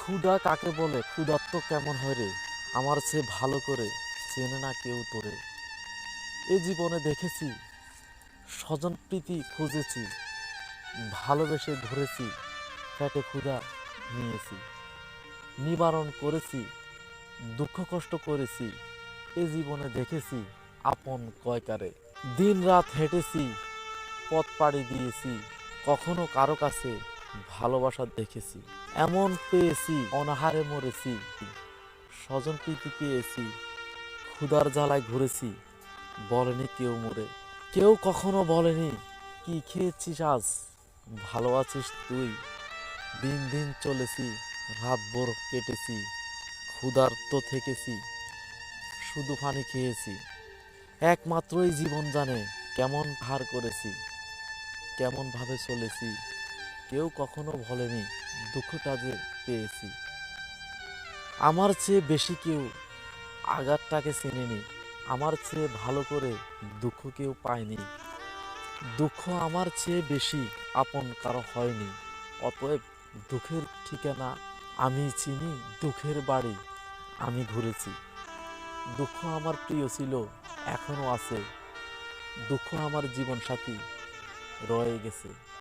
ক্ষুধা কাকে বলে, ক্ষুধার্ত কেমন হয় রে, আমার চেয়ে ভালো করে চেনে না কেউ তোরে। এ জীবনে দেখেছি স্বজন প্রীতি খুঁজেছি, ভালোবেসে ধরেছি, পেটে ক্ষুধা নিয়েছি, নিবারণ করেছি, দুঃখ কষ্ট করেছি। এ জীবনে দেখেছি আপন কয়কারে। দিন রাত হেঁটেছি, পথ পাড়ি দিয়েছি, কখনো কারো কাছে ভালোবাসা দেখেছি। এমন পেয়েছি অনাহারে মরেছি, স্বজন প্রীতি পেয়েছি, ক্ষুধার জ্বালায় ঘুরেছি, বলেনি কেউ মোরে। কেউ কখনো বলেনি কি খেয়েছিস আজ, ভালো আছিস তুই। দিন দিন চলেছি, রাত ভোর কেটেছি, ক্ষুধার্ত থেকেছি, শুধু পানি খেয়েছি। একমাত্রই জীবন জানে কেমন ধার করেছি, কেমন ভাবে চলেছি। কেউ কখনো বলেনি দুঃখটা যে পেয়েছি। আমার চেয়ে বেশি কেউ আঘাতটাকে চেনেনি, আমার চেয়ে ভালো করে দুঃখ কেউ পায়নি। দুঃখ আমার চেয়ে বেশি আপন কারো হয়নি। অতএব দুঃখের ঠিকানা আমি চিনি, দুঃখের বাড়ি আমি ঘুরেছি। দুঃখ আমার প্রিয় ছিল, এখনো আছে। দুঃখ আমার জীবন সাথী রয়ে গেছে।